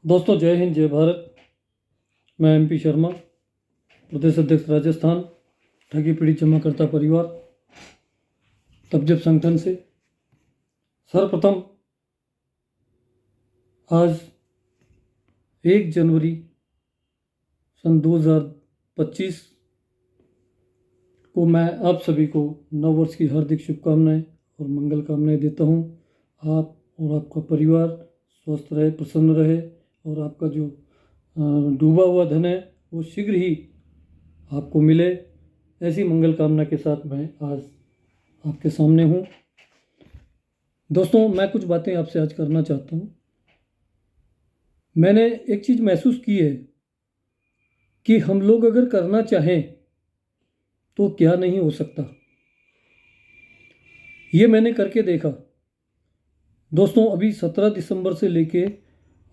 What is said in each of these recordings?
दोस्तों, जय हिंद, जय भारत। मैं एमपी शर्मा, प्रदेश अध्यक्ष राजस्थान, ठगी पीड़ित जमाकर्ता परिवार, तबजब संगठन से। सर्वप्रथम आज 1 जनवरी सन 2025 को मैं आप सभी को नव वर्ष की हार्दिक शुभकामनाएं और मंगल कामनाएं देता हूं। आप और आपका परिवार स्वस्थ रहे, प्रसन्न रहे और आपका जो डूबा हुआ धन है वो शीघ्र ही आपको मिले। ऐसी मंगल कामना के साथ मैं आज आपके सामने हूँ। दोस्तों, मैं कुछ बातें आपसे आज करना चाहता हूँ। मैंने एक चीज़ महसूस की है कि हम लोग अगर करना चाहें तो क्या नहीं हो सकता। ये मैंने करके देखा। दोस्तों, अभी 17 दिसंबर से लेके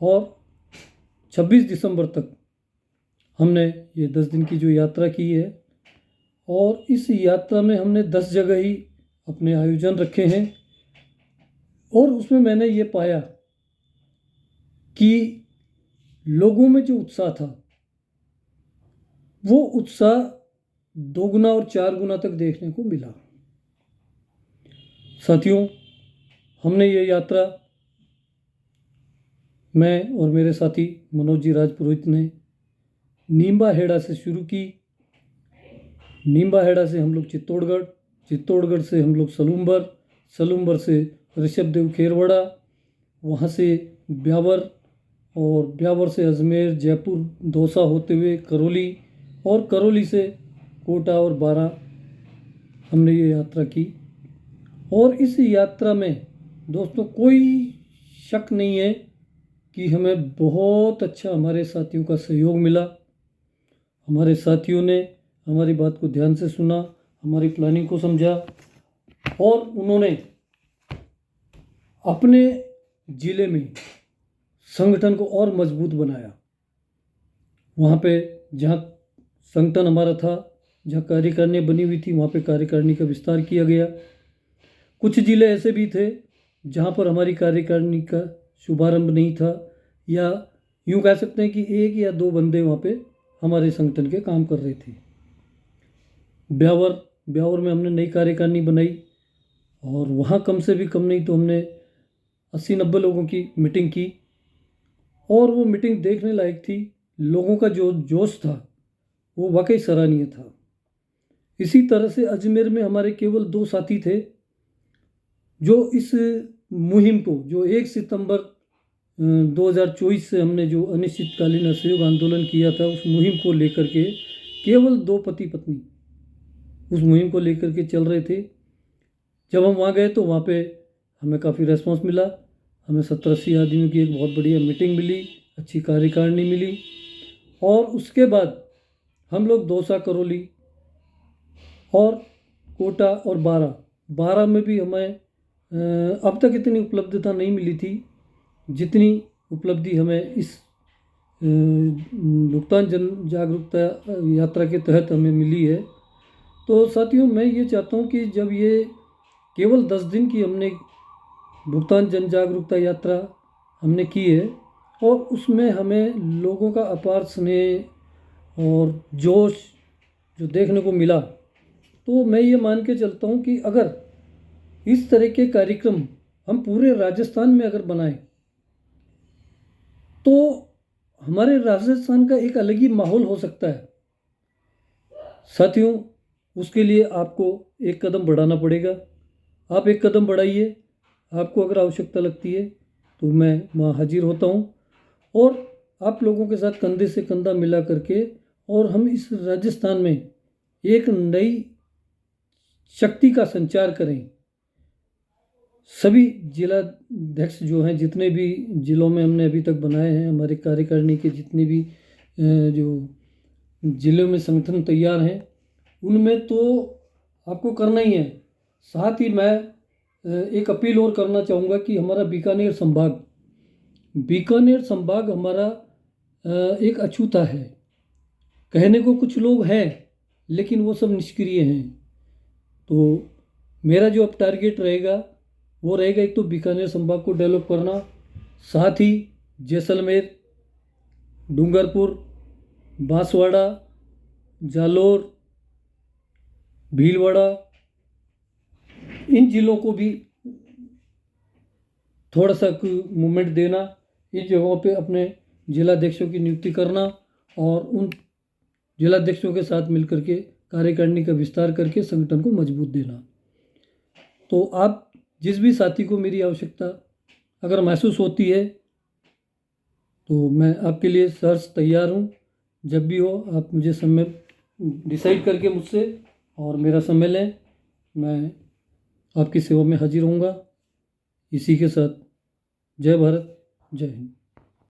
और 26 दिसंबर तक हमने ये 10 दिन की जो यात्रा की है और इस यात्रा में हमने 10 जगह ही अपने आयोजन रखे हैं और उसमें मैंने ये पाया कि लोगों में जो उत्साह था वो उत्साह 2 गुना और 4 गुना तक देखने को मिला। साथियों, हमने ये यात्रा, मैं और मेरे साथी मनोज जी राजपुरोहित ने नींबा हेड़ा से शुरू की। नींबा हेड़ा से हम लोग चित्तौड़गढ़, चित्तौड़गढ़ से हम लोग सलूम्बर, सलूम्बर से ऋषभदेव खेरवड़ा, वहाँ से ब्यावर और ब्यावर से अजमेर, जयपुर, दौसा होते हुए करौली और करौली से कोटा और बारां हमने ये यात्रा की। और इस यात्रा में दोस्तों कोई शक नहीं है कि हमें बहुत अच्छा हमारे साथियों का सहयोग मिला। हमारे साथियों ने हमारी बात को ध्यान से सुना, हमारी प्लानिंग को समझा और उन्होंने अपने ज़िले में संगठन को और मजबूत बनाया। वहाँ पे जहाँ संगठन हमारा था, जहाँ कार्यकारिणी बनी हुई थी, वहाँ पे कार्यकारिणी का विस्तार किया गया। कुछ ज़िले ऐसे भी थे जहाँ पर हमारी कार्यकारिणी का शुभारंभ नहीं था, या यूँ कह सकते हैं कि 1 या 2 बंदे वहाँ पे हमारे संगठन के काम कर रहे थे। ब्यावर में हमने नई कार्यकारिणी बनाई और वहाँ कम से भी कम नहीं तो हमने 80-90 लोगों की मीटिंग की और वो मीटिंग देखने लायक थी। लोगों का जो जोश था वो वाकई सराहनीय था। इसी तरह से अजमेर में हमारे केवल 2 साथी थे जो इस मुहिम को, जो 1 सितंबर 2024 से हमने जो अनिश्चितकालीन असहयोग आंदोलन किया था, उस मुहिम को लेकर के केवल 2 पति पत्नी उस मुहिम को लेकर के चल रहे थे। जब हम वहाँ गए तो वहाँ पे हमें काफ़ी रेस्पॉन्स मिला। हमें 70-80 आदमियों की एक बहुत बढ़िया मीटिंग मिली, अच्छी कार्यकारिणी मिली और उसके बाद हम लोग दौसा, करौली और कोटा और बारां में भी हमें अब तक इतनी उपलब्धता नहीं मिली थी जितनी उपलब्धि हमें इस भुगतान जन जागरूकता यात्रा के तहत हमें मिली है। तो साथियों, मैं ये चाहता हूँ कि जब ये केवल 10 दिन की हमने भुगतान जन जागरूकता यात्रा हमने की है और उसमें हमें लोगों का अपार स्नेह और जोश जो देखने को मिला, तो मैं ये मान के चलता हूँ कि अगर इस तरह के कार्यक्रम हम पूरे राजस्थान में अगर बनाएं तो हमारे राजस्थान का एक अलग ही माहौल हो सकता है। साथियों, उसके लिए आपको एक कदम बढ़ाना पड़ेगा। आप एक कदम बढ़ाइए। आपको अगर आवश्यकता लगती है तो मैं वहाँ हाजिर होता हूँ और आप लोगों के साथ कंधे से कंधा मिला करके और हम इस राजस्थान में एक नई शक्ति का संचार करें। सभी जिलाध्यक्ष जो हैं, जितने भी जिलों में हमने अभी तक बनाए हैं, हमारे कार्यकारिणी के जितने भी जो जिलों में संगठन तैयार हैं, उनमें तो आपको करना ही है। साथ ही मैं एक अपील और करना चाहूँगा कि हमारा बीकानेर संभाग हमारा एक अछूता है। कहने को कुछ लोग हैं लेकिन वो सब निष्क्रिय हैं। तो मेरा जो अब टारगेट रहेगा वो रहेगा, एक तो बीकानेर संभाग को डेवलप करना, साथ ही जैसलमेर, डूंगरपुर, बांसवाड़ा, जालोर, भीलवाड़ा, इन ज़िलों को भी थोड़ा सा मूवमेंट देना, इन जगहों पे अपने जिलाध्यक्षों की नियुक्ति करना और उन जिलाध्यक्षों के साथ मिलकर के कार्यकारिणी का विस्तार करके संगठन को मजबूत देना। तो आप जिस भी साथी को मेरी आवश्यकता अगर महसूस होती है तो मैं आपके लिए सहर्ष तैयार हूँ। जब भी हो आप मुझे समय डिसाइड करके मुझसे और मेरा समय लें, मैं आपकी सेवा में हाजिर होऊंगा। इसी के साथ जय भारत, जय हिंद।